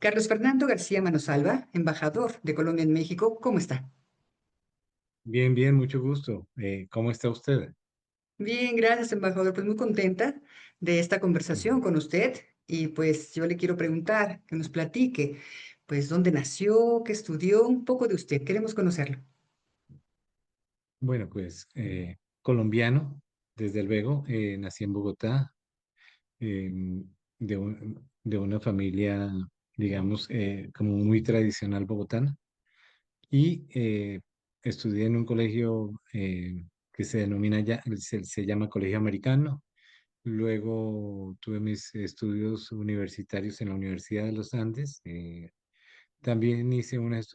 Carlos Fernando García Manosalva, embajador de Colombia en México, ¿cómo está? Bien, bien, mucho gusto. ¿Cómo está usted? Bien, gracias, embajador. Pues muy contenta de esta conversación Mm. con usted y pues yo le quiero preguntar, que nos platique, pues dónde nació, qué estudió, un poco de usted. Queremos conocerlo. Bueno, pues colombiano, desde luego, nací en Bogotá, de una familia, digamos, como muy tradicional bogotana, y estudié en un colegio que se denomina ya, se llama Colegio Americano. Luego tuve mis estudios universitarios en la Universidad de los Andes. También hice unos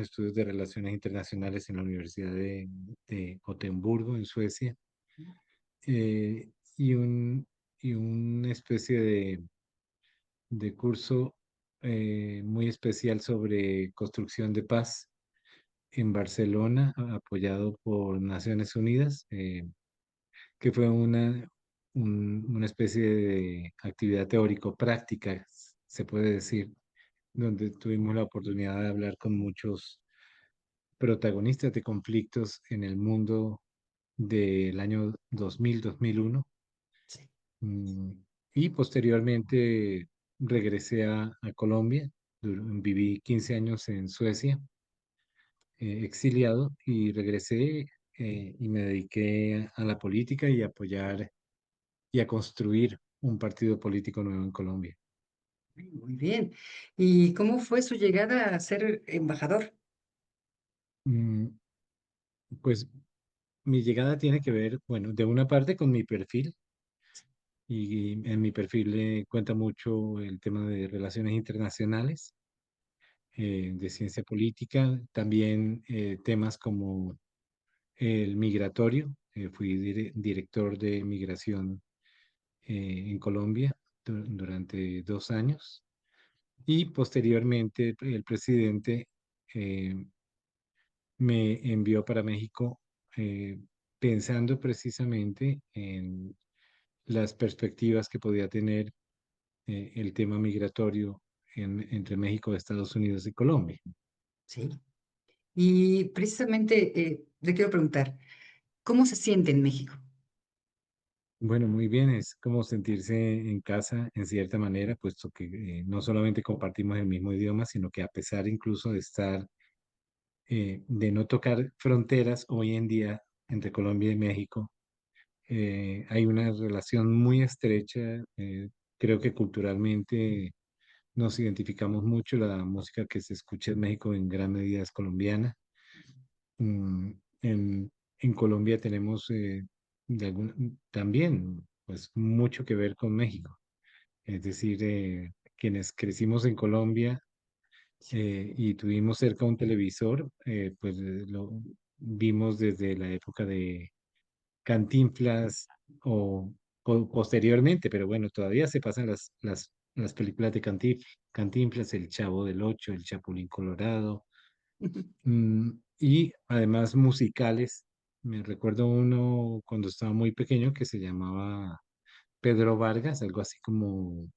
estudios de relaciones internacionales en la Universidad de Gotemburgo, en Suecia, eh, y, y una especie de curso muy especial sobre construcción de paz en Barcelona, apoyado por Naciones Unidas, que fue una especie de actividad teórico-práctica, se puede decir, donde tuvimos la oportunidad de hablar con muchos protagonistas de conflictos en el mundo del año 2000-2001. Sí. mm, y posteriormente regresé a Colombia. Viví 15 años en Suecia, exiliado, y regresé y me dediqué a la política y a apoyar y a construir un partido político nuevo en Colombia. Ay, muy bien. ¿Y cómo fue su llegada a ser embajador? Mm, Pues mi llegada tiene que ver, bueno, de una parte con mi perfil. Y en mi perfil cuenta mucho el tema de relaciones internacionales, de ciencia política, también temas como el migratorio. Fui director de migración en Colombia durante 2 años, y posteriormente el presidente eh, me envió para México, eh, pensando precisamente en las perspectivas que podía tener el tema migratorio entre México, Estados Unidos y Colombia. Sí. Y precisamente le quiero preguntar, ¿cómo se siente en México? Bueno, muy bien, es como sentirse en casa en cierta manera, puesto que no solamente compartimos el mismo idioma, sino que a pesar incluso de estar, de no tocar fronteras hoy en día entre Colombia y México, hay una relación muy estrecha. Creo que culturalmente nos identificamos mucho. La música que se escucha en México en gran medida es colombiana. Mm, en, en Colombia tenemos también pues mucho que ver con México. Es decir, quienes crecimos en Colombia y tuvimos cerca un televisor, pues lo vimos desde la época de Cantinflas o posteriormente, pero bueno, todavía se pasan las películas de Cantinflas, El Chavo del Ocho, El Chapulín Colorado. Y además musicales. Me recuerdo uno cuando estaba muy pequeño que se llamaba Pedro Vargas, algo así como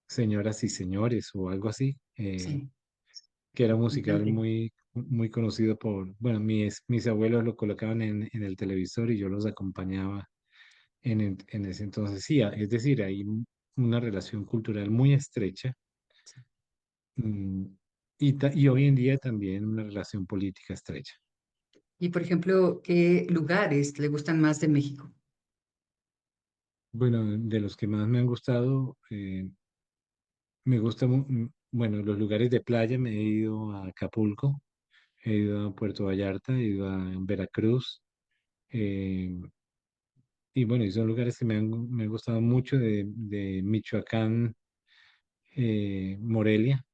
Señoras y Señores o algo así, Sí, que era un musical interesante. muy conocido por, bueno, mis abuelos lo colocaban en el televisor y yo los acompañaba en ese entonces. Sí, es decir, hay una relación cultural muy estrecha, mm, y hoy en día también una relación política estrecha. Y por ejemplo, ¿qué lugares le gustan más de México? Bueno, de los que más me han gustado, me gusta, bueno, los lugares de playa. Me he ido a Acapulco, he ido a Puerto Vallarta, he ido a Veracruz, eh, y bueno, y son lugares que me han gustado mucho de Michoacán, Morelia,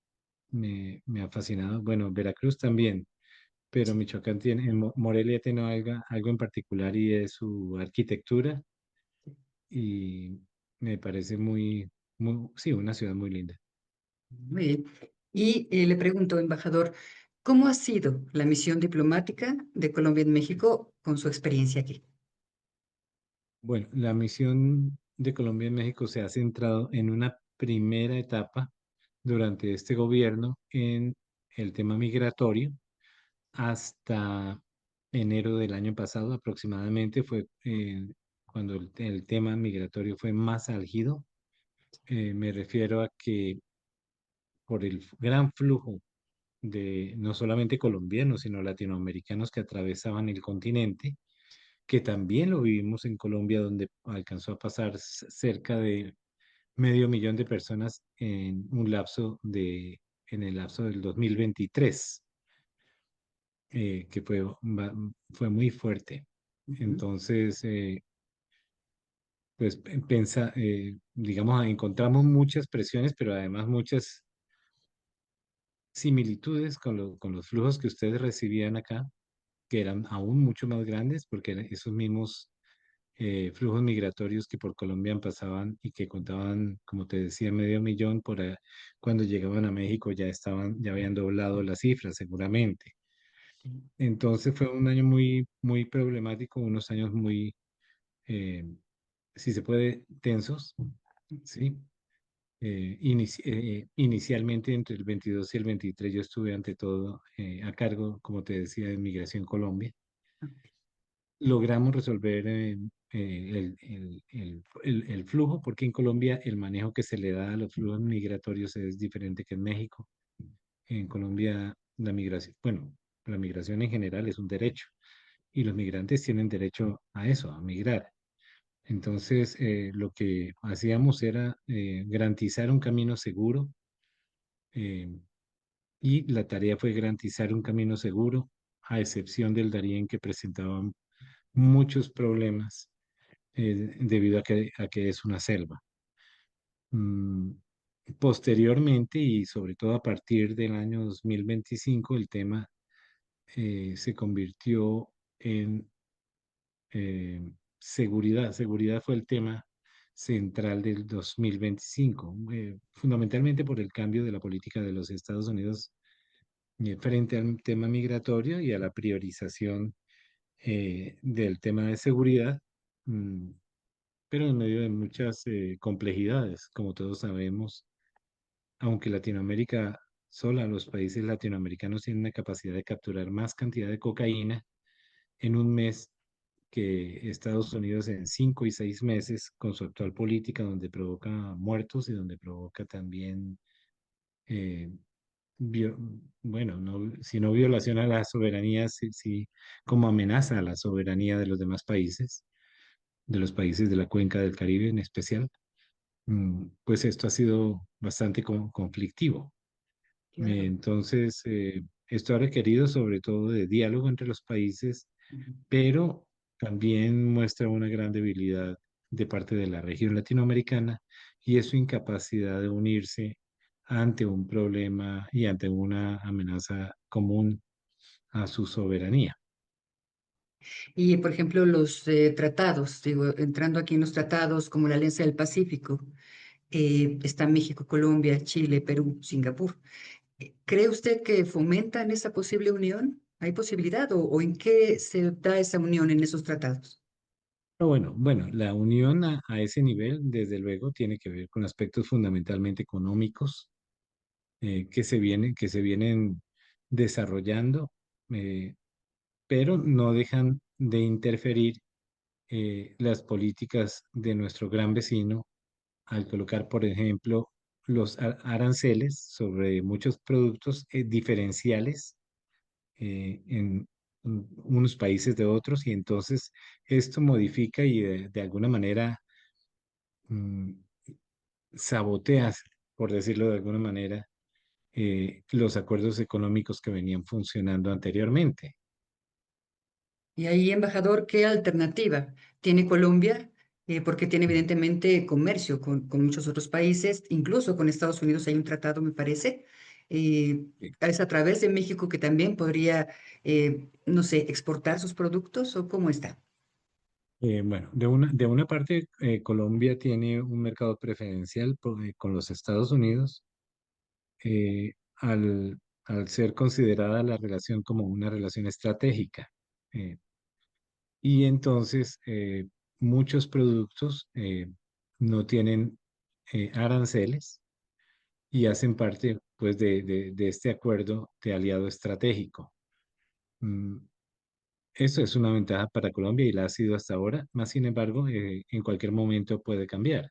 me ha fascinado. Bueno, Veracruz también, pero Sí. Michoacán tiene, Morelia tiene algo en particular, y es su arquitectura, y me parece sí, una ciudad muy linda. Muy bien. Y le pregunto, embajador, ¿cómo ha sido la misión diplomática de Colombia en México con su experiencia aquí? Bueno, la misión de Colombia en México se ha centrado en una primera etapa durante este gobierno en el tema migratorio hasta enero del año pasado aproximadamente fue cuando el tema migratorio fue más álgido. Me refiero a que por el gran flujo de no solamente colombianos, sino latinoamericanos que atravesaban el continente, que también lo vivimos en Colombia, donde alcanzó a pasar cerca de medio millón de personas en el lapso del 2023, que fue muy fuerte. Ujú. Entonces, pues digamos, encontramos muchas presiones, pero además muchas similitudes con los flujos que ustedes recibían acá, que eran aún mucho más grandes, porque eran esos mismos flujos migratorios que por Colombia pasaban y que contaban, como te decía, medio millón, cuando llegaban a México ya habían doblado la cifra seguramente. Sí. Entonces fue un año muy, muy problemático, unos años muy, eh, si se puede, tensos, ¿sí? Inicialmente entre el 22 y el 23 yo estuve ante todo a cargo, como te decía, de Migración Colombia. Logramos resolver el flujo, porque en Colombia el manejo que se le da a los flujos migratorios es diferente que en México. En Colombia la migración en general es un derecho y los migrantes tienen derecho a eso, a migrar. Entonces, lo que hacíamos era garantizar un camino seguro, eh, y la tarea fue garantizar un camino seguro, a excepción del Darién, que presentaba muchos problemas debido a que es una selva. Mm, Posteriormente, y sobre todo a partir del año 2025, el tema se convirtió en seguridad. Seguridad fue el tema central del 2025, fundamentalmente por el cambio de la política de los Estados Unidos frente al tema migratorio y a la priorización del tema de seguridad, mm, pero en medio de muchas complejidades, como todos sabemos, aunque Latinoamérica sola, los países latinoamericanos tienen una capacidad de capturar más cantidad de cocaína en un mes que Estados Unidos en 5 y 6 meses con su actual política, donde provoca muertos y donde provoca también, eh, vio- bueno, no, si no violación a la soberanía, sí como amenaza a la soberanía de los demás países, de los países de la cuenca del Caribe en especial. Pues esto ha sido bastante conflictivo. Claro. Entonces, esto ha requerido sobre todo de diálogo entre los países, Ujú. pero también muestra una gran debilidad de parte de la región latinoamericana y es su incapacidad de unirse ante un problema y ante una amenaza común a su soberanía. Y, por ejemplo, los tratados, digo, entrando aquí en los tratados como la Alianza del Pacífico, está México, Colombia, Chile, Perú, Singapur. ¿Cree usted que fomentan esa posible unión? ¿Hay posibilidad o en qué se da esa unión en esos tratados? Pero bueno, la unión a ese nivel, desde luego, tiene que ver con aspectos fundamentalmente económicos que se vienen desarrollando, eh, pero no dejan de interferir las políticas de nuestro gran vecino al colocar, por ejemplo, los aranceles sobre muchos productos diferenciales en unos países de otros, y entonces esto modifica y de alguna manera mm, sabotea, por decirlo de alguna manera, los acuerdos económicos que venían funcionando anteriormente. Y ahí, embajador, ¿qué alternativa tiene Colombia? Porque tiene evidentemente comercio con muchos otros países, incluso con Estados Unidos hay un tratado, me parece. ¿Es a través de México que también podría, no sé, exportar sus productos o cómo está? Bueno, de una parte, Colombia tiene un mercado preferencial con los Estados Unidos, eh, al, al ser considerada la relación como una relación estratégica. Eh, y entonces, muchos productos no tienen aranceles, y hacen parte pues de este acuerdo de aliado estratégico. Mm, Eso es una ventaja para Colombia y la ha sido hasta ahora, más sin embargo, en cualquier momento puede cambiar.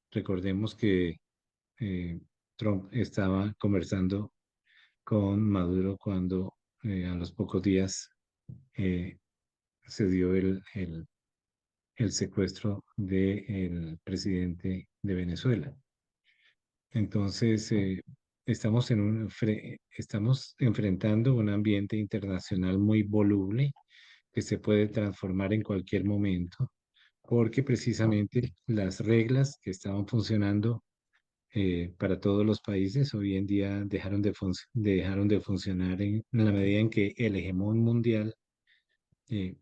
Recordemos que eh, Trump estaba conversando con Maduro cuando a los pocos días eh, se dio el secuestro del presidente de Venezuela. Entonces, estamos enfrentando un ambiente internacional muy voluble que se puede transformar en cualquier momento, porque precisamente las reglas que estaban funcionando para todos los países hoy en día dejaron de funcionar en la medida en que el hegemón mundial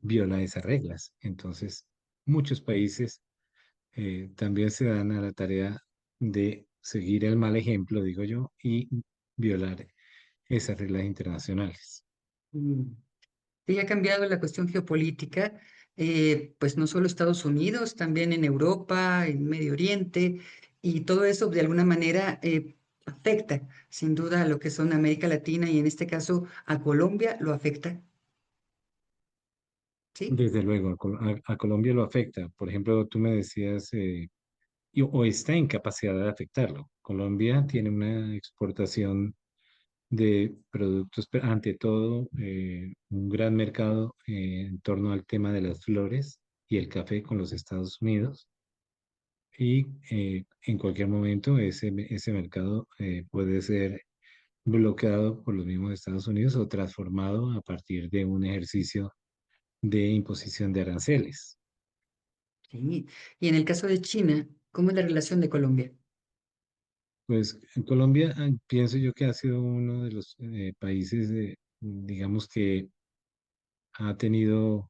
viola esas reglas. Entonces, muchos países también se dan a la tarea de seguir el mal ejemplo, digo yo, y violar esas reglas internacionales. Mm. Sí, ha cambiado la cuestión geopolítica, pues no solo Estados Unidos, también en Europa, en Medio Oriente, y todo eso de alguna manera afecta sin duda a lo que son América Latina y en este caso a Colombia lo afecta, ¿sí? Desde luego, a Colombia lo afecta. Por ejemplo, tú me decías, o está en capacidad de afectarlo. Colombia tiene una exportación de productos, pero ante todo, un gran mercado en torno al tema de las flores y el café con los Estados Unidos. Y en cualquier momento ese mercado puede ser bloqueado por los mismos Estados Unidos o transformado a partir de un ejercicio de imposición de aranceles. Sí. Y en el caso de China, ¿cómo es la relación de Colombia? Pues en Colombia pienso yo que ha sido uno de los países, digamos, que ha tenido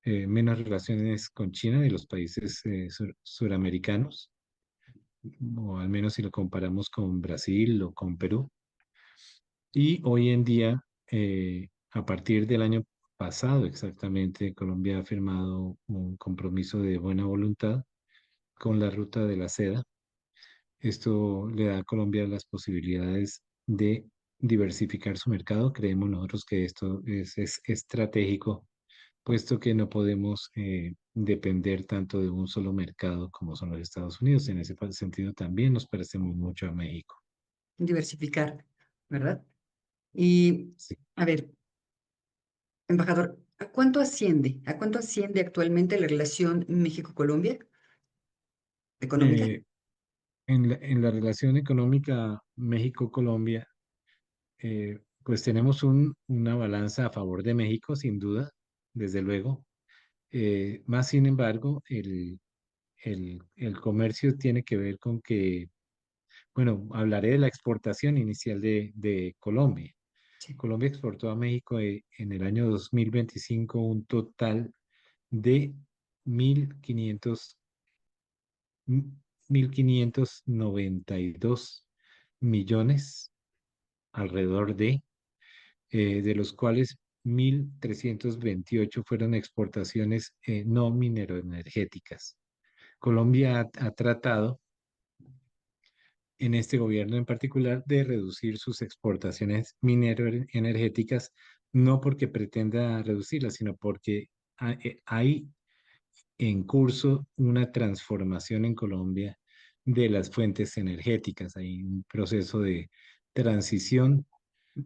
menos relaciones con China de los países suramericanos, o al menos si lo comparamos con Brasil o con Perú. Y hoy en día, a partir del año pasado exactamente, Colombia ha firmado un compromiso de buena voluntad con la ruta de la seda. Esto le da a Colombia las posibilidades de diversificar su mercado. Creemos nosotros que esto es estratégico, puesto que no podemos depender tanto de un solo mercado como son los Estados Unidos. En ese sentido, también nos parecemos mucho a México. Diversificar, ¿verdad? Y Sí. a ver, embajador, ¿a cuánto asciende actualmente la relación México-Colombia económica? Eh, en la relación económica México-Colombia, pues tenemos una balanza a favor de México, sin duda, desde luego. Más sin embargo, el comercio tiene que ver con que, bueno, hablaré de la exportación inicial de Colombia. Sí, Colombia exportó a México en el año 2025 un total de 1.500, 1.592 millones, alrededor de los cuales 1.328 fueron exportaciones no mineroenergéticas. Colombia ha tratado en este gobierno en particular de reducir sus exportaciones mineroenergéticas, no porque pretenda reducirlas, sino porque hay en curso una transformación en Colombia de las fuentes energéticas. Hay un proceso de transición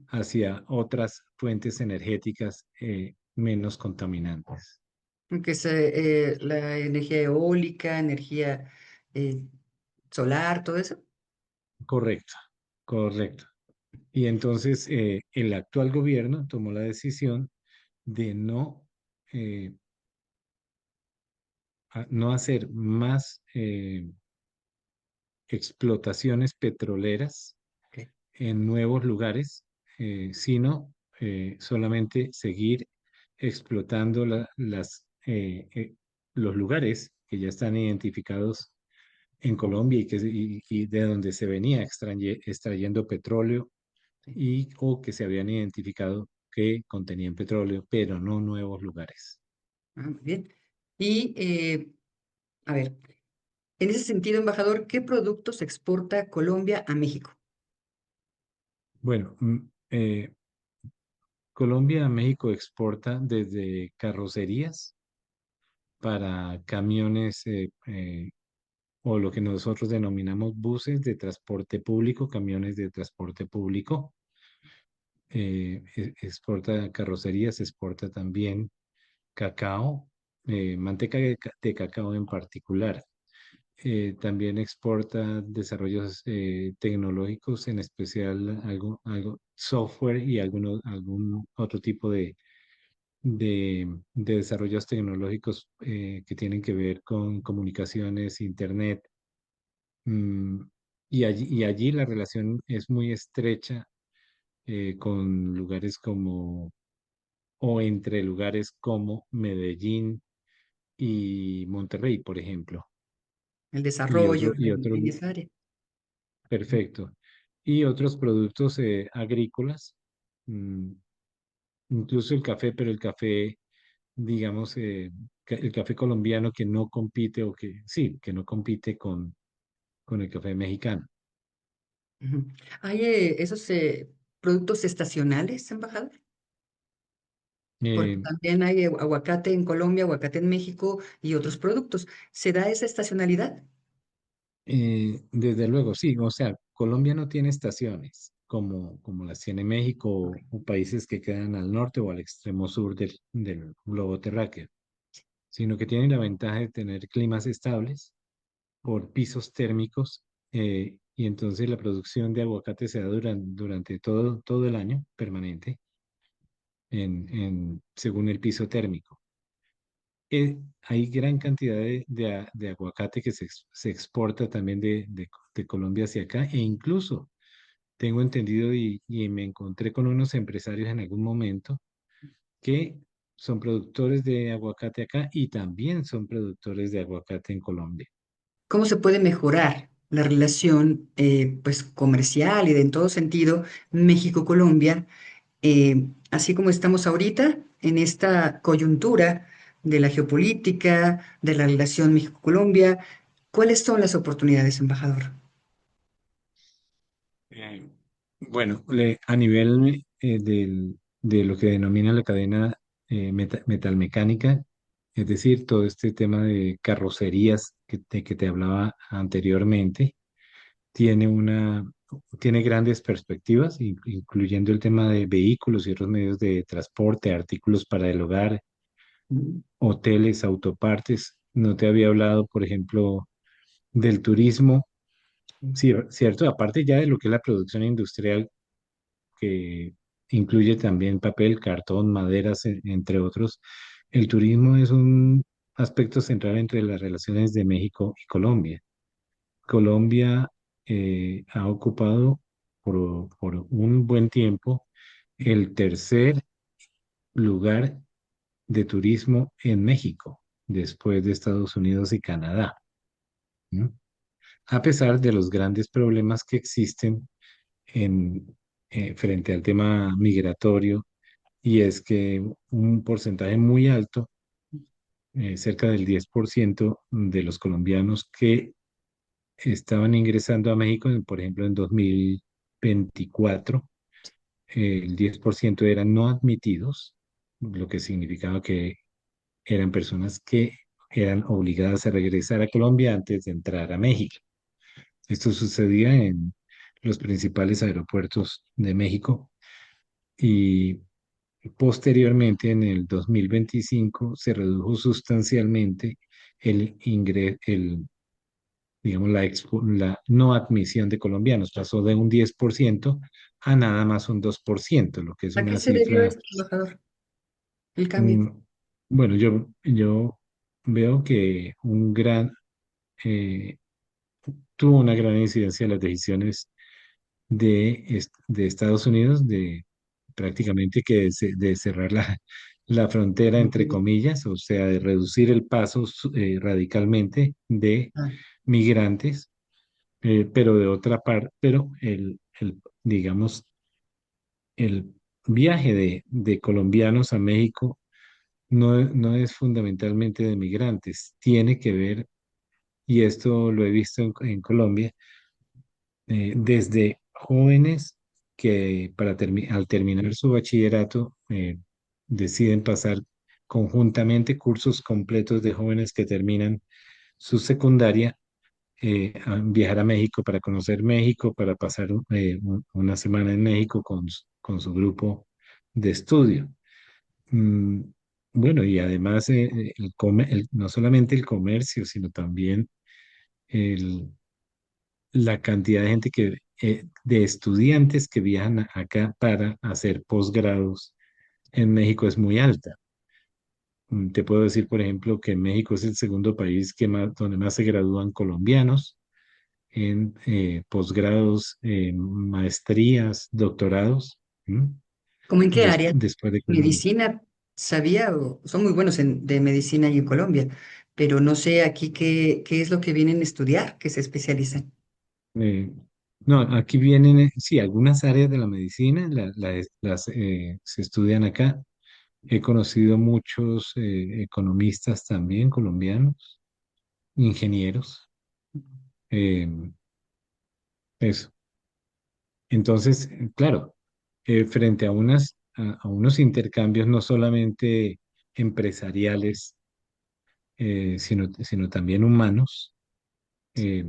hacia otras fuentes energéticas menos contaminantes. que es la energía eólica, energía eh, solar, todo eso. Correcto, correcto. Y entonces el actual gobierno tomó la decisión de eh, no hacer más explotaciones petroleras Ok, en nuevos lugares, sino solamente seguir explotando los lugares que ya están identificados en Colombia y de donde se venía extrayendo petróleo sí. o que se habían identificado que contenían petróleo, pero no nuevos lugares. Ah, muy bien. Y a ver. En ese sentido, embajador, ¿qué productos exporta Colombia a México? Bueno, Colombia a México exporta desde carrocerías para camiones o lo que nosotros denominamos buses de transporte público, camiones de transporte público. Exporta carrocerías, exporta también cacao, manteca de cacao en particular. También exporta desarrollos tecnológicos, en especial algo software y algún otro tipo de desarrollos tecnológicos que tienen que ver con comunicaciones, internet. Mm, y allí la relación es muy estrecha con lugares como, o entre lugares como Medellín y Monterrey, por ejemplo. El Y desarrollo otro, y otro, en esa área. perfecto. Y otros productos agrícolas, mm, incluso el café, pero el café, digamos, el café colombiano que no compite, o que sí, que no compite con el café mexicano. Ujú. ¿Hay esos productos estacionales, embajador? Porque Eh, también hay aguacate en Colombia, aguacate en México y otros productos. ¿Se da esa estacionalidad? desde luego, sí, o sea, Colombia no tiene estaciones como las tiene México Ok. o países que quedan al norte o al extremo sur del globo terráqueo, sino que tiene la ventaja de tener climas estables por pisos térmicos, y entonces la producción de aguacate se da durante todo el año permanente según el piso térmico. Hay gran cantidad de aguacate que se exporta también de Colombia hacia acá, e incluso tengo entendido y me encontré con unos empresarios en algún momento que son productores de aguacate acá y también son productores de aguacate en Colombia. ¿Cómo se puede mejorar la relación pues, comercial y de en todo sentido México-Colombia, así como estamos ahorita en esta coyuntura de la geopolítica, de la relación México-Colombia? ¿Cuáles son las oportunidades, embajador? Eh, bueno, a nivel de lo que denomina la cadena metalmecánica, es decir, todo este tema de carrocerías que te hablaba anteriormente, tiene tiene grandes perspectivas, incluyendo el tema de vehículos y otros medios de transporte, artículos para el hogar, hoteles, autopartes. No te había hablado, por ejemplo, del turismo. Sí, cierto, aparte ya de lo que es la producción industrial, que incluye también papel, cartón, maderas, entre otros, el turismo es un aspecto central entre las relaciones de México y Colombia. Colombia ha ocupado por un buen tiempo el tercer lugar de turismo en México, después de Estados Unidos y Canadá, ¿no? A pesar de los grandes problemas que existen frente al tema migratorio, y es que un porcentaje muy alto, cerca del 10% de los colombianos que estaban ingresando a México, por ejemplo, en 2024, el 10% eran no admitidos, lo que significaba que eran personas que eran obligadas a regresar a Colombia antes de entrar a México. Esto sucedía en los principales aeropuertos de México, y posteriormente, en el 2025, se redujo sustancialmente digamos, la no admisión de colombianos. Pasó de un 10% a nada más un 2%, lo que es ¿A qué una se debió cifra. esto, embajador? El cambio. mm, bueno, yo veo que eh, tuvo una gran incidencia en las decisiones de Estados Unidos, de prácticamente de cerrar la frontera, entre comillas, o sea, de reducir el paso radicalmente de Ah, migrantes, pero de otra parte, pero digamos, el viaje de colombianos a México no es fundamentalmente de migrantes, tiene que ver y esto lo he visto en Colombia, desde jóvenes que al terminar su bachillerato deciden pasar conjuntamente cursos completos de jóvenes que terminan su secundaria, a viajar a México para conocer México, para pasar una semana en México con su grupo de estudio. Mm, bueno, y además no solamente el comercio, sino también el, la cantidad de gente de estudiantes que viajan acá para hacer posgrados en México es muy alta. Te puedo decir, por ejemplo, que México es el segundo país donde más se gradúan colombianos en posgrados, maestrías, doctorados, ¿m? ¿Cómo en qué área? Después de Colombia. Medicina, sabía, son muy buenos de medicina ahí en Colombia, pero no sé aquí qué es lo que vienen a estudiar, que se especializan. Eh, no, aquí vienen, sí, algunas áreas de la medicina, se estudian acá. He conocido muchos economistas también colombianos, ingenieros, eh, eso. Entonces, claro, frente a unos intercambios no solamente empresariales, sino también humanos, eh,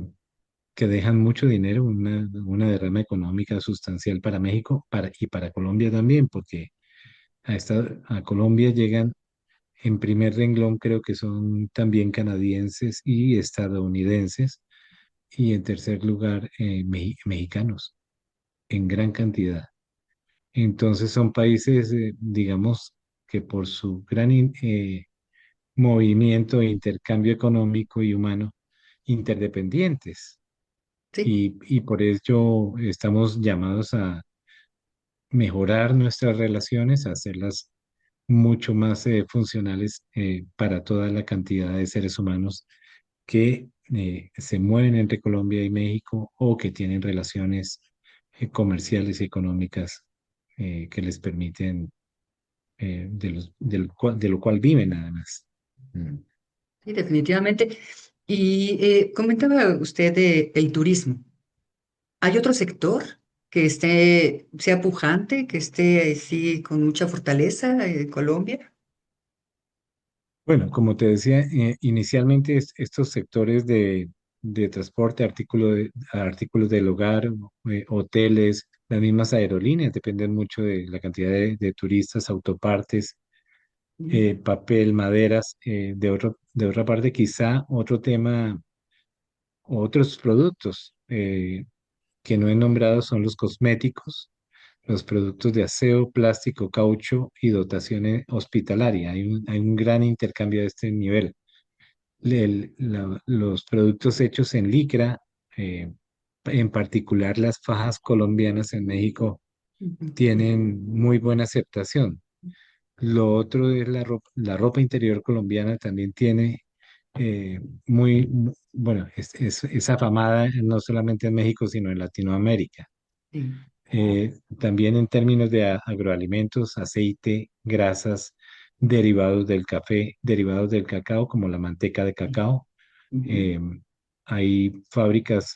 que dejan mucho dinero, una derrama económica sustancial para México y para Colombia también, porque a Colombia llegan en primer renglón, creo que son también canadienses y estadounidenses, y en tercer lugar, mexicanos, en gran cantidad. Entonces son países, digamos, que por su movimiento e intercambio económico y humano, interdependientes. Sí, Y por ello estamos llamados a mejorar nuestras relaciones, a hacerlas mucho más funcionales para toda la cantidad de seres humanos que se mueven entre Colombia y México o que tienen relaciones comerciales y económicas que les permiten, de lo cual viven además. Mm. sí, definitivamente. Y comentaba usted el turismo. ¿Hay otro sector que sea pujante, que esté así con mucha fortaleza en Colombia? Bueno, como te decía, inicialmente estos sectores de transporte, artículos del hogar, hoteles, las mismas aerolíneas dependen mucho de la cantidad de turistas, autopartes, Mm, papel, maderas. De otra parte, quizá otro tema, otros productos que no he nombrado son los cosméticos, los productos de aseo, plástico, caucho y dotación hospitalaria. Hay un gran intercambio de este nivel. Los productos hechos en licra, eh, en particular las fajas colombianas en México, ujú, tienen muy buena aceptación. Lo otro es la ropa interior colombiana también tiene bueno, es afamada no solamente en México, sino en Latinoamérica. sí, También en términos de agroalimentos, aceite, grasas, derivados del café, derivados del cacao, como la manteca de sí, cacao. ujú, Eh, Hay fábricas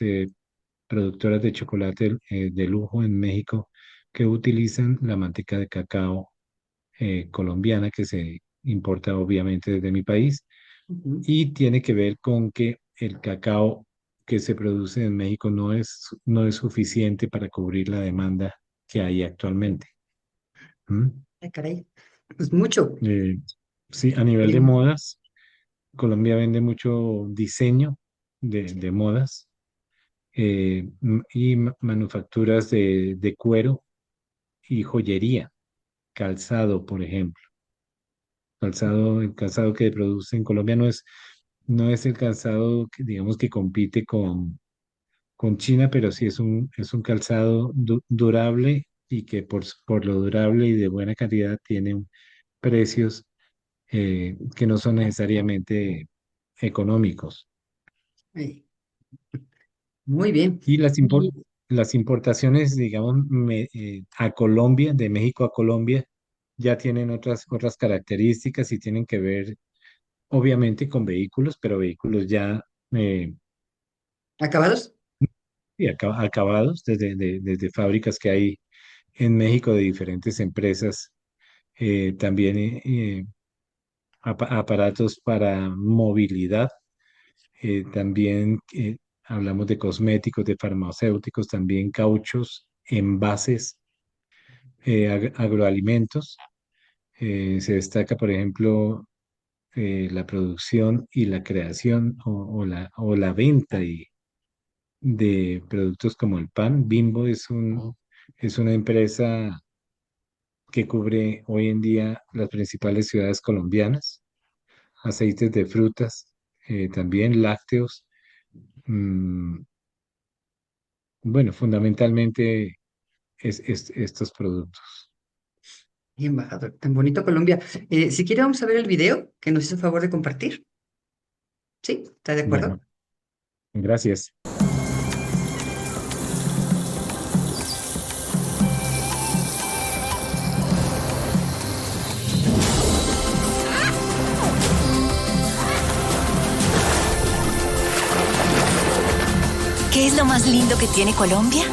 productoras de chocolate de lujo en México que utilizan la manteca de cacao colombiana que se importa obviamente desde mi país ujú, y tiene que ver con que el cacao que se produce en México no es suficiente para cubrir la demanda que hay actualmente. ¿Mm? ay, caray, pues mucho. Eh, sí, a nivel de Sí, modas, Colombia vende mucho diseño sí, de modas y manufacturas de cuero y joyería, calzado, por ejemplo. El calzado que produce en Colombia no es el calzado que digamos que compite con China, pero sí es un calzado durable y que por lo durable y de buena calidad tiene precios que no son necesariamente económicos. ay, muy bien. Y Y, las importaciones, digamos, a Colombia, de México a Colombia, ya tienen otras características y tienen que ver, obviamente, con vehículos, pero vehículos ya eh, ¿Acabados? y acabados desde fábricas que hay en México de diferentes empresas, también aparatos para movilidad, también hablamos de cosméticos, de farmacéuticos, también cauchos, envases, agroalimentos. Se destaca, por ejemplo, la producción y la creación o la venta de productos como el pan. Bimbo es una empresa que cubre hoy en día las principales ciudades colombianas, aceites de frutas, también lácteos. mm, bueno, fundamentalmente estos productos. Y embajador, tan bonito Colombia. Si quiere, vamos a ver el video que nos hizo favor de compartir. ¿Sí? ¿Está de Bueno, acuerdo? gracias. ¿Qué es lo más lindo que tiene Colombia?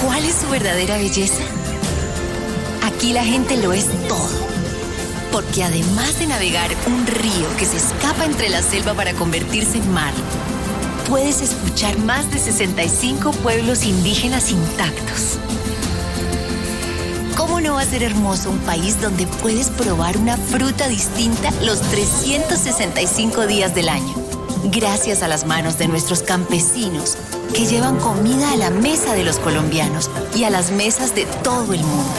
¿Cuál es su verdadera belleza? Aquí la gente lo es todo. Porque además de navegar un río que se escapa entre la selva para convertirse en mar, puedes escuchar más de 65 pueblos indígenas intactos. ¿Cómo no va a ser hermoso un país donde puedes probar una fruta distinta los 365 días del año? Gracias a las manos de nuestros campesinos que llevan comida a la mesa de los colombianos y a las mesas de todo el mundo.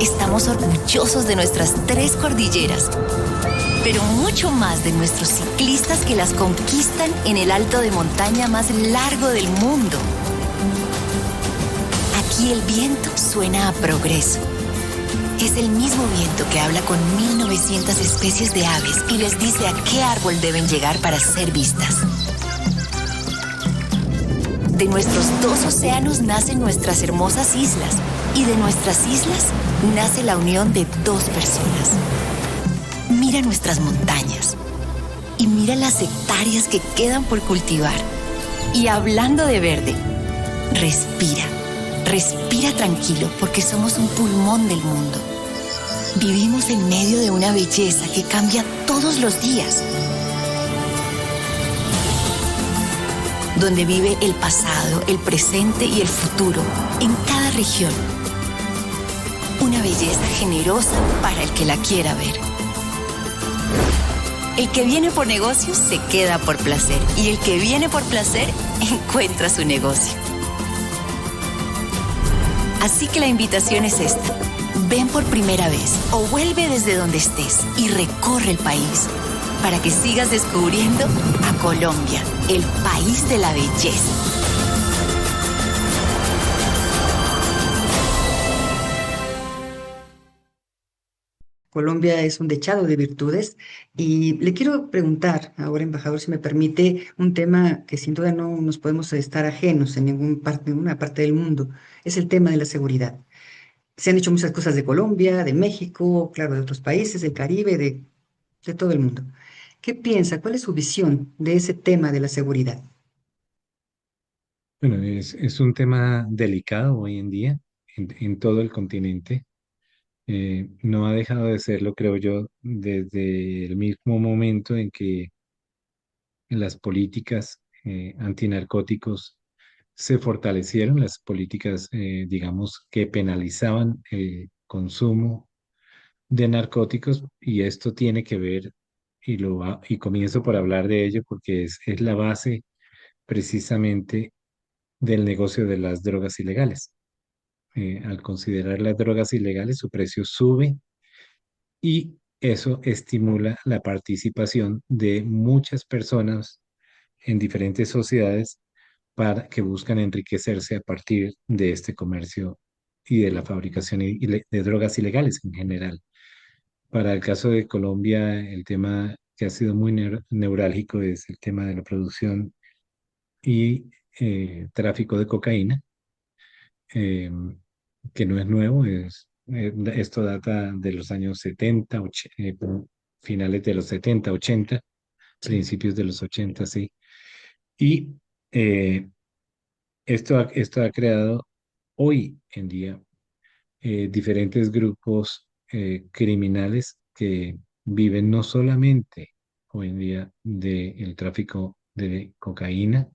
Estamos orgullosos de nuestras 3 cordilleras, pero mucho más de nuestros ciclistas que las conquistan en el alto de montaña más largo del mundo. Aquí el viento suena a progreso. Es el mismo viento que habla con 1900 especies de aves y les dice a qué árbol deben llegar para ser vistas. De nuestros 2 océanos nacen nuestras hermosas islas y de nuestras islas nace la unión de 2 personas. Mira nuestras montañas y mira las hectáreas que quedan por cultivar. Y hablando de verde, respira. Respira tranquilo porque somos un pulmón del mundo. Vivimos en medio de una belleza que cambia todos los días. Donde vive el pasado, el presente y el futuro en cada región. Una belleza generosa para el que la quiera ver. El que viene por negocios se queda por placer y el que viene por placer encuentra su negocio. Así que la invitación es esta. Ven por primera vez o vuelve desde donde estés y recorre el país para que sigas descubriendo a Colombia, el país de la belleza. Colombia es un dechado de virtudes y le quiero preguntar ahora, embajador, si me permite, un tema que sin duda no nos podemos estar ajenos en ninguna parte del mundo, es el tema de la seguridad. Se han dicho muchas cosas de Colombia, de México, claro, de otros países, del Caribe, de todo el mundo. ¿Qué piensa? ¿Cuál es su visión de ese tema de la seguridad? Bueno, es un tema delicado hoy en día en todo el continente. No ha dejado de serlo, creo yo, desde el mismo momento en que las políticas antinarcóticos se fortalecieron, las políticas, digamos, que penalizaban el consumo de narcóticos, y esto tiene que ver, y comienzo por hablar de ello porque es la base precisamente del negocio de las drogas ilegales. Al considerar las drogas ilegales, su precio sube y eso estimula la participación de muchas personas en diferentes sociedades para que buscan enriquecerse a partir de este comercio y de la fabricación de drogas ilegales en general. Para el caso de Colombia, el tema que ha sido muy neurálgico es el tema de la producción y tráfico de cocaína, eh, que no es nuevo, esto data de los años 70, finales de los 70, 80, sí, principios de los 80, sí. Y eh, esto ha creado hoy en día diferentes grupos criminales que viven no solamente hoy en día del tráfico de cocaína,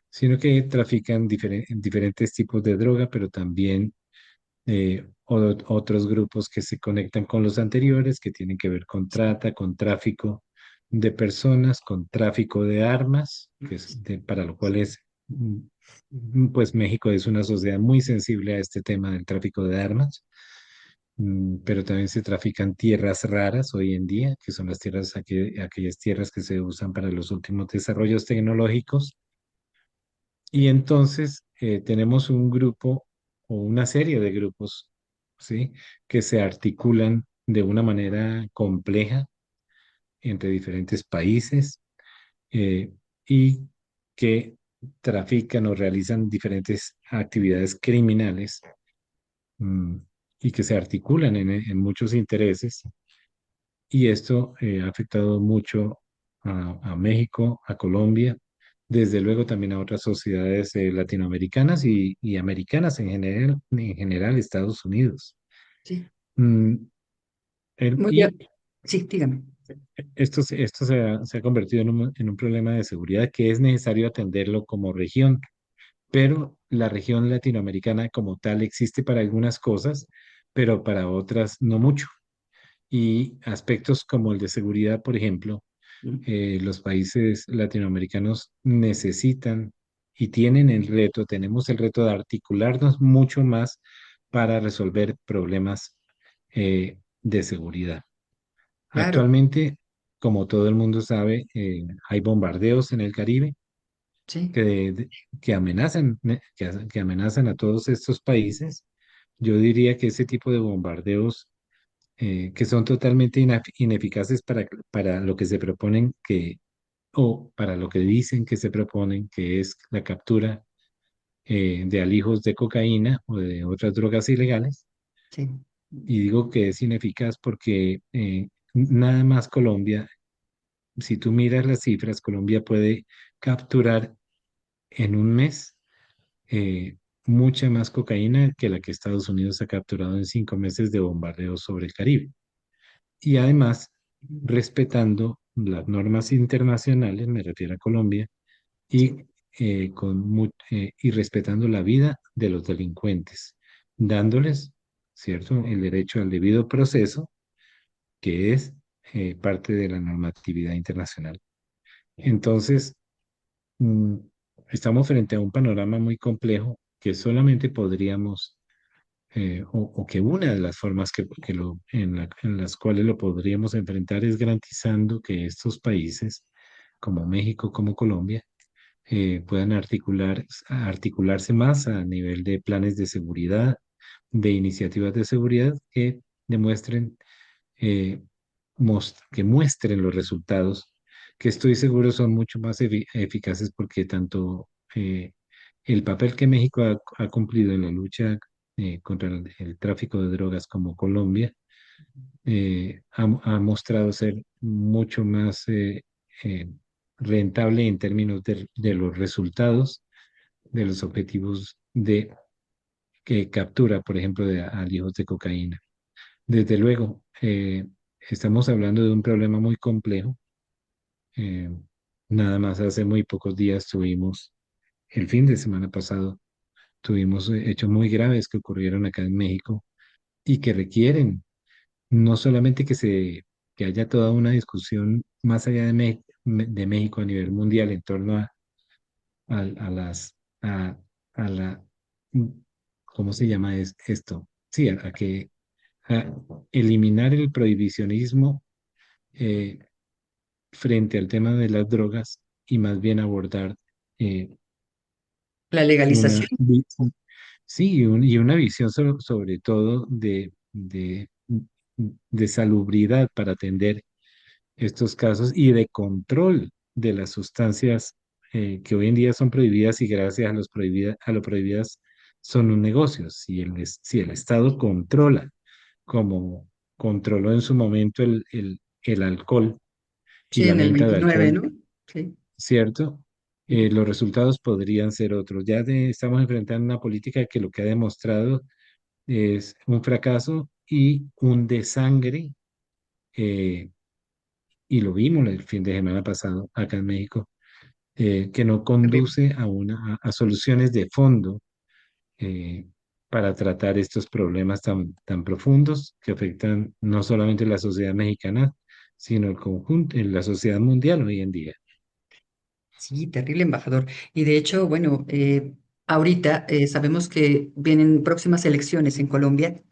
sino que trafican diferentes tipos de droga, pero también otros grupos que se conectan con los anteriores, que tienen que ver con trata, con tráfico de personas, con tráfico de armas, para lo cual pues México es una sociedad muy sensible a este tema del tráfico de armas. Pero también se trafican tierras raras hoy en día, que son las tierras, aquellas tierras que se usan para los últimos desarrollos tecnológicos. Y entonces tenemos un grupo o una serie de grupos, ¿sí? Que se articulan de una manera compleja entre diferentes países eh, y que trafican o realizan diferentes actividades criminales, mm, y que se articulan en muchos intereses. Y esto ha afectado mucho a México, a Colombia, desde luego también a otras sociedades latinoamericanas y americanas en general Estados Unidos. sí. Mm, Muy bien. y Sí, dígame. esto se ha convertido en un problema de seguridad que es necesario atenderlo como región, pero la región latinoamericana como tal existe para algunas cosas, pero para otras no mucho. Y aspectos como el de seguridad, por ejemplo, Mm, los países latinoamericanos necesitan y tienen el reto, tenemos el reto de articularnos mucho más para resolver problemas de seguridad. claro, Actualmente, como todo el mundo sabe, hay bombardeos en el Caribe sí, que amenazan, que amenazan a todos estos países. Yo diría que ese tipo de bombardeos que son totalmente ineficaces para lo que se proponen o para lo que dicen que se proponen, que es la captura de alijos de cocaína o de otras drogas ilegales. sí, Y digo que es ineficaz porque nada más Colombia, si tú miras las cifras, Colombia puede capturar en un mes mucha más cocaína que la que Estados Unidos ha capturado en 5 meses de bombardeo sobre el Caribe. Y además, respetando las normas internacionales, me refiero a Colombia, sí, y, y respetando la vida de los delincuentes, dándoles, ¿cierto?, el derecho al debido proceso, que es parte de la normatividad internacional. Entonces, mm, estamos frente a un panorama muy complejo que solamente podríamos, o que una de las formas en las cuales lo podríamos enfrentar es garantizando que estos países, como México, como Colombia, puedan articularse más a nivel de planes de seguridad, de iniciativas de seguridad que demuestren, eh, que muestren los resultados, que estoy seguro son mucho más eficaces porque tanto el papel que México ha cumplido en la lucha contra el tráfico de drogas como Colombia ha mostrado ser mucho más eh, rentable en términos de los resultados, de los objetivos de que captura, por ejemplo, de alijos de cocaína. Desde luego, estamos hablando de un problema muy complejo. eh, Nada más hace muy pocos días tuvimos, el fin de semana pasado, tuvimos hechos muy graves que ocurrieron acá en México y que requieren no solamente que haya toda una discusión más allá de México a nivel mundial en torno a las, a la, ¿cómo se llama esto? Sí, a eliminar el prohibicionismo eh, frente al tema de las drogas y más bien abordar eh, la una, legalización, sí, y una visión sobre todo de salubridad para atender estos casos y de control de las sustancias que hoy en día son prohibidas y gracias a lo prohibidas son un negocio. Si el Estado controla, como controló en su momento el alcohol, y Sí, la en el venta de 29, alcohol, ¿no? Sí. ¿cierto? Ujú. Los resultados podrían ser otros. Estamos enfrentando una política que lo que ha demostrado es un fracaso y un desangre, eh, y lo vimos el fin de semana pasado acá en México, que no Terrible. conduce a soluciones de fondo, eh, para tratar estos problemas tan profundos que afectan no solamente la sociedad mexicana, sino el conjunto, en la sociedad mundial hoy en día. Sí, terrible, embajador. Y de hecho, bueno, ahorita sabemos que vienen próximas elecciones en Colombia.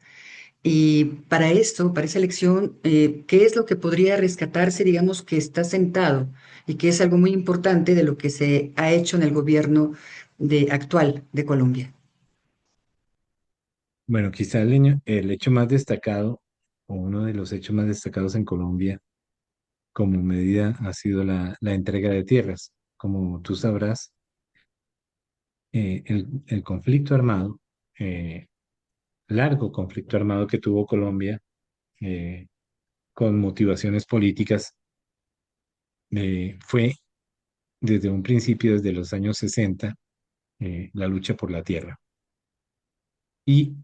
Y para esto, para esa elección, ¿qué es lo que podría rescatarse, digamos, que está sentado y que es algo muy importante de lo que se ha hecho en el gobierno actual de Colombia? Bueno, quizá el hecho más destacado, o uno de los hechos más destacados en Colombia como medida, ha sido la entrega de tierras. Como tú sabrás, el conflicto armado, eh, largo conflicto armado que tuvo Colombia, eh, con motivaciones políticas, fue desde un principio, desde los años 60, la lucha por la tierra. Y,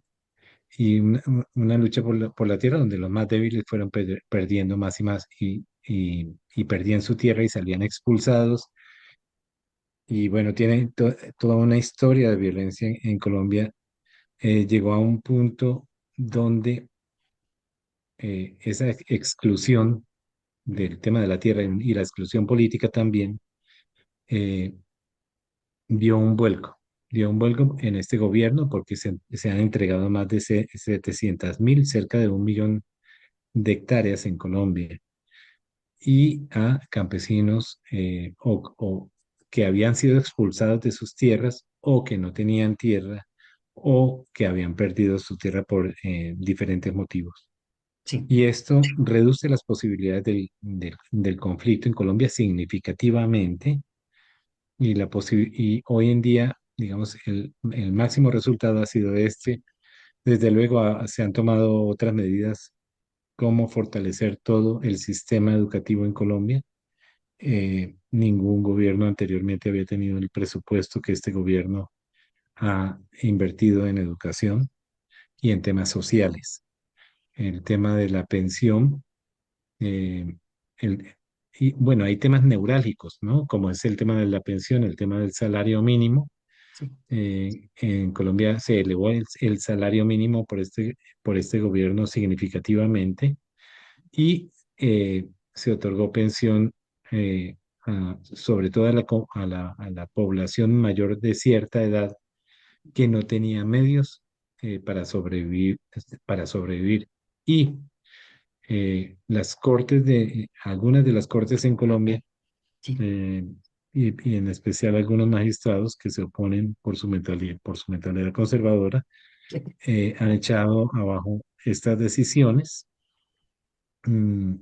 y una lucha por la tierra donde los más débiles fueron perdiendo más y más, y perdían su tierra y salían expulsados. Y bueno, tiene toda una historia de violencia en Colombia. Llegó a un punto donde esa exclusión del tema de la tierra y la exclusión política también, eh, dio un vuelco. Dio un vuelco en este gobierno porque se han entregado más de 700.000, cerca de 1 millón de hectáreas en Colombia, y a campesinos, o que habían sido expulsados de sus tierras, o que no tenían tierra, o que habían perdido su tierra por diferentes motivos. Sí, Y esto reduce las posibilidades del conflicto en Colombia significativamente, y hoy en día, digamos, el máximo resultado ha sido este. Desde luego, se han tomado otras medidas como fortalecer todo el sistema educativo en Colombia. Ningún gobierno anteriormente había tenido el presupuesto que este gobierno ha invertido en educación y en temas sociales. El tema de la pensión, eh, el, y bueno, hay temas neurálgicos, ¿no? Como es el tema de la pensión, el tema del salario mínimo. sí, En Colombia se elevó el salario mínimo por este gobierno significativamente, y se otorgó pensión, sobre todo a la población mayor de cierta edad que no tenía medios, para sobrevivir, Y algunas de las cortes en Colombia, sí. eh, y en especial algunos magistrados que se oponen por su mentalidad conservadora, han echado abajo estas decisiones. Mm,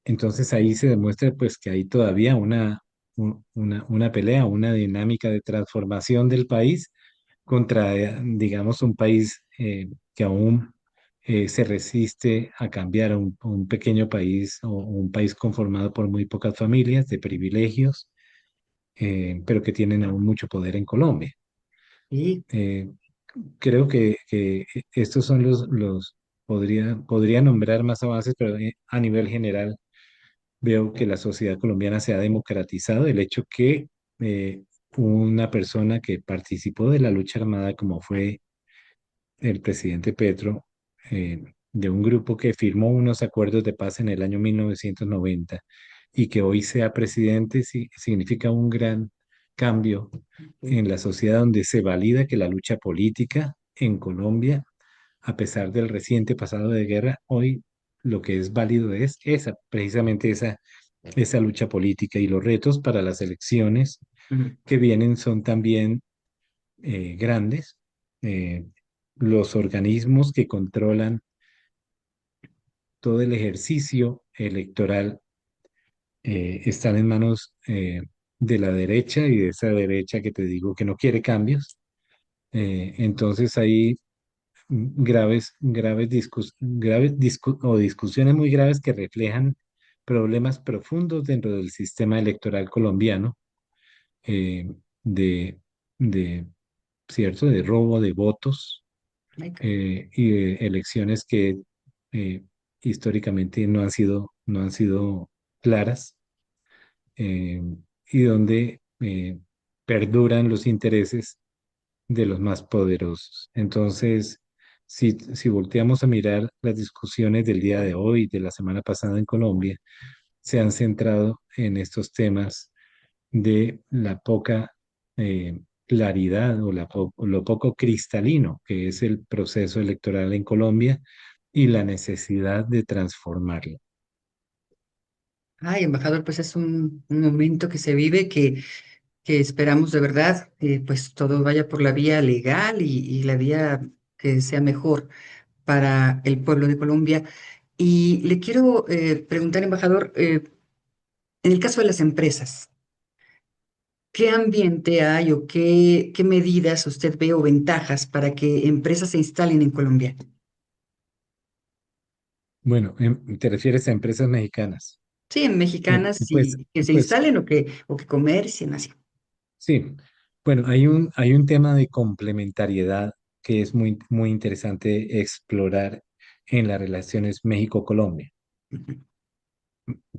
Entonces ahí se demuestra pues que hay todavía una pelea, una dinámica de transformación del país contra, digamos, un país, que aún se resiste a cambiar a un pequeño país, o un país conformado por muy pocas familias de privilegios, pero que tienen aún mucho poder en Colombia. Sí, Eh, Creo que estos son podría nombrar más avances, pero a nivel general veo que la sociedad colombiana se ha democratizado. El hecho que una persona que participó de la lucha armada, como fue el presidente Petro, de un grupo que firmó unos acuerdos de paz en el año 1990, y que hoy sea presidente, significa un gran cambio ok. en la sociedad, donde se valida que la lucha política en Colombia, a pesar del reciente pasado de guerra, hoy lo que es válido es precisamente esa lucha política, y los retos para las elecciones Ujú. que vienen son también grandes. Eh, los organismos que controlan todo el ejercicio electoral están en manos, de la derecha, y de esa derecha que te digo que no quiere cambios. Entonces hay graves discusiones muy graves que reflejan problemas profundos dentro del sistema electoral colombiano, eh, de, de, ¿cierto?, de robo de votos, Ay, caray. y de elecciones que eh, históricamente no han sido claras, eh, y donde perduran los intereses de los más poderosos. Entonces, si volteamos a mirar las discusiones del día de hoy, de la semana pasada en Colombia, se han centrado en estos temas de la poca claridad o o lo poco cristalino que es el proceso electoral en Colombia y la necesidad de transformarlo. Ay, embajador, pues es un momento que se vive que esperamos de verdad, pues todo vaya por la vía legal y la vía que sea mejor para el pueblo de Colombia. Y le quiero preguntar, embajador, en el caso de las empresas, ¿qué ambiente hay o qué medidas usted ve o ventajas para que empresas se instalen en Colombia? Bueno, ¿te refieres a empresas mexicanas? Sí, en mexicanas Pues, y que se pues instalen o que comercien así. sí. Bueno, hay un tema de complementariedad que es muy interesante explorar en las relaciones México-Colombia.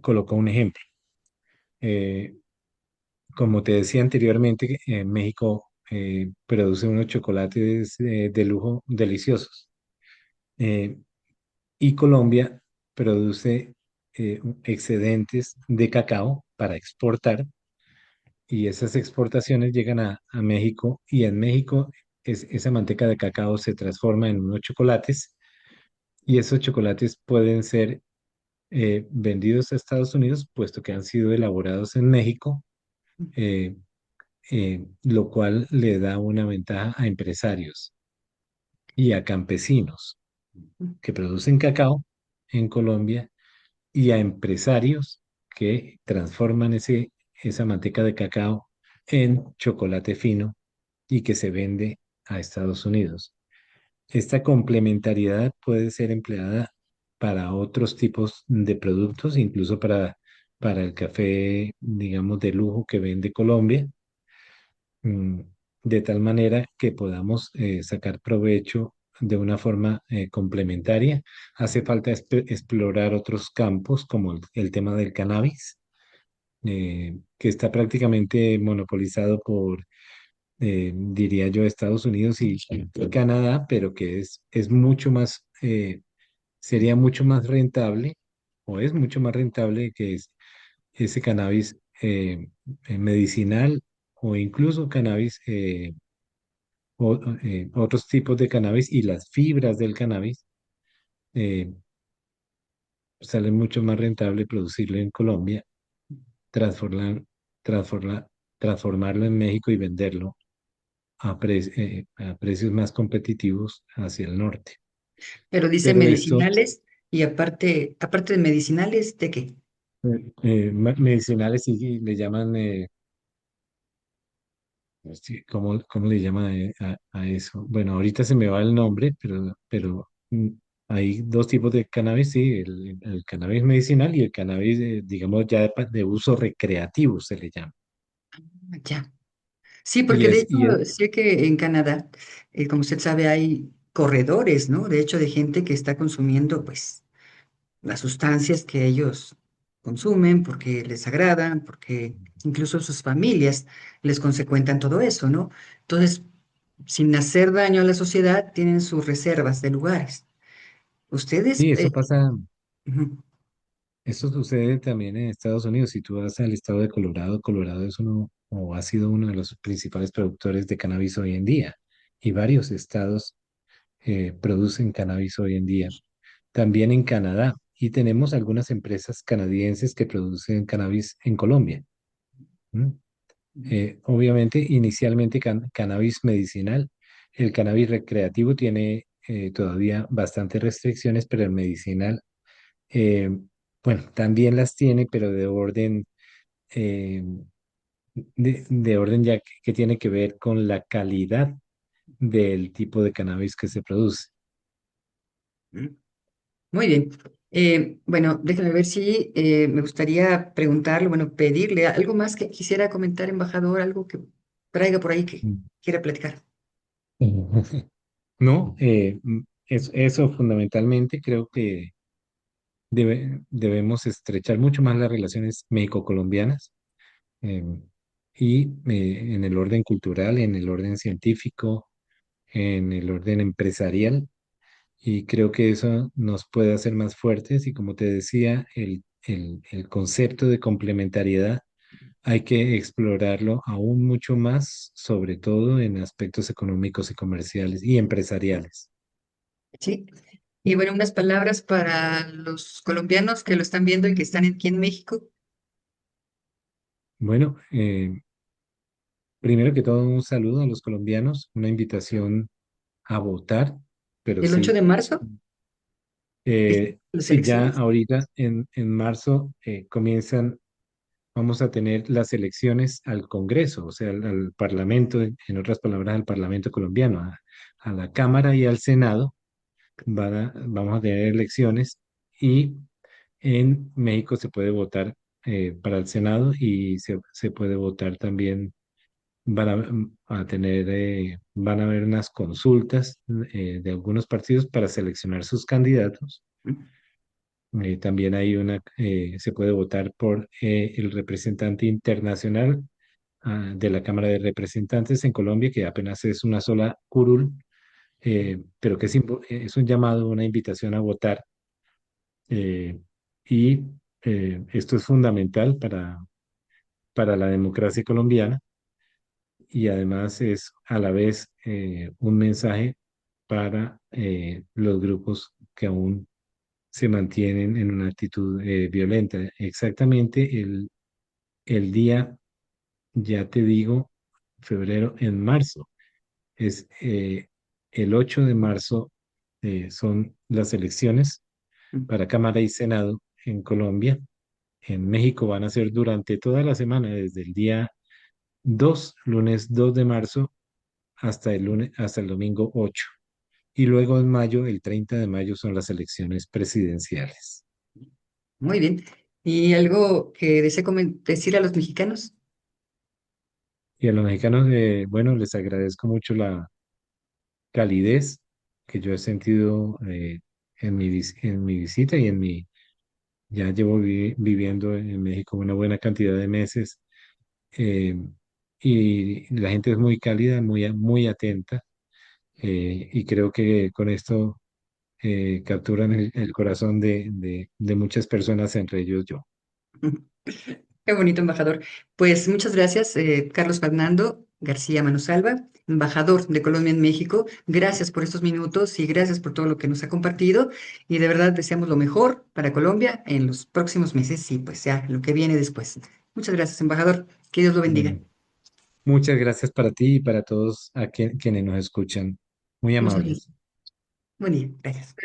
Coloco un ejemplo. Eh, Como te decía anteriormente, México produce unos chocolates de lujo deliciosos. Eh, y Colombia produce excedentes de cacao para exportar, y esas exportaciones llegan a México, y en México esa manteca de cacao se transforma en unos chocolates, y esos chocolates pueden ser vendidos a Estados Unidos puesto que han sido elaborados en México, eh, lo cual le da una ventaja a empresarios y a campesinos que producen cacao en Colombia, y a empresarios que transforman esa manteca de cacao en chocolate fino y que se vende a Estados Unidos. Esta complementariedad puede ser empleada para otros tipos de productos, incluso para el café, digamos, de lujo que vende Colombia, mm, de tal manera que podamos sacar provecho de una forma complementaria. Hace falta explorar otros campos como el tema del cannabis, que está prácticamente monopolizado por, diría yo, Estados Unidos y Canadá, pero que es mucho más, sería mucho más rentable, o es mucho más rentable que ese cannabis medicinal, o incluso cannabis, otros tipos de cannabis, y las fibras del cannabis, eh, sale mucho más rentable producirlo en Colombia, transformar, transformar, transformarlo en México y venderlo a precios más competitivos hacia el norte. Pero dice Pero esto, medicinales y aparte de medicinales, ¿de qué? medicinales sí le llaman, sí, cómo le llaman a eso? Bueno, ahorita se me va el nombre, pero hay dos tipos de cannabis, sí, el cannabis medicinal y el cannabis, digamos, ya de uso recreativo se le llama. Ya. Sí, Y porque de es, hecho y es, sé que en Canadá, como usted sabe, hay corredores, ¿no? De hecho, de gente que está consumiendo, pues, las sustancias que ellos consumen porque les agradan, porque incluso sus familias les consecuentan todo eso, ¿no? Entonces, sin hacer daño a la sociedad, tienen sus reservas de lugares. Ustedes, sí, eso pasa. ujú, Eso sucede también en Estados Unidos. Si tú vas al estado de Colorado, Colorado es uno o ha sido uno de los principales productores de cannabis hoy en día, y varios estados producen cannabis hoy en día. También en Canadá, y tenemos algunas empresas canadienses que producen cannabis en Colombia. ¿M? Obviamente, inicialmente cannabis medicinal. El cannabis recreativo tiene todavía bastantes restricciones, pero el medicinal, eh, bueno, también las tiene, pero eh, de orden ya que tiene que ver con la calidad del tipo de cannabis que se produce. ujú. Muy bien. Bueno, déjame ver si me gustaría preguntarle, bueno, pedirle algo más que quisiera comentar, embajador, algo que traiga por ahí que Mm. quiera platicar. No, eso fundamentalmente creo que debemos estrechar mucho más las relaciones méxico-colombianas, eh, y en el orden cultural, en el orden científico, en el orden empresarial, y creo que eso nos puede hacer más fuertes y como te decía, el concepto de complementariedad hay que explorarlo aún mucho más, sobre todo en aspectos económicos y comerciales y empresariales. Sí. Y bueno, unas palabras para los colombianos que lo están viendo y que están aquí en México. Bueno, primero que todo un saludo a los colombianos, una invitación a votar, pero El 8 sí, de marzo, es las sí, ya elecciones. ahorita en marzo vamos a tener las elecciones al Congreso, o sea, al Parlamento, en otras palabras, al Parlamento colombiano, a la Cámara y al Senado. Vamos a tener elecciones y en México se puede votar para el Senado y se puede votar también. Van a haber unas consultas de algunos partidos para seleccionar sus candidatos. También se puede votar por el representante internacional de la Cámara de Representantes en Colombia, que apenas es una sola curul, pero que es un llamado, una invitación a votar. eh, y esto es fundamental para la democracia colombiana y además es a la vez un mensaje para los grupos que aún se mantienen en una actitud violenta. Exactamente el día, ya te digo, febrero, en marzo, es el 8 de marzo, son las elecciones para Cámara y Senado en Colombia. En México van a ser durante toda la semana, desde el día 2 lunes 2 de marzo, hasta el domingo 8. Y luego en mayo, el 30 de mayo, son las elecciones presidenciales. Muy bien. ¿Y algo que desee decir a los mexicanos? Y a los mexicanos, bueno, les agradezco mucho la calidez que yo he sentido en mi visita y ya llevo viviendo en México una buena cantidad de meses, eh, y la gente es muy cálida, muy atenta, y creo que con esto capturan el corazón de muchas personas, entre ellos yo. Qué bonito, embajador. Pues muchas gracias, Carlos Fernando García Manosalva, embajador de Colombia en México. Gracias por estos minutos y gracias por todo lo que nos ha compartido. Y de verdad deseamos lo mejor para Colombia en los próximos meses y pues ya lo que viene después. Muchas gracias, embajador. Que Dios lo bendiga. Bueno, muchas gracias para ti y para todos quienes nos escuchan. Muy Muchas gracias. amables. Buen día. Gracias.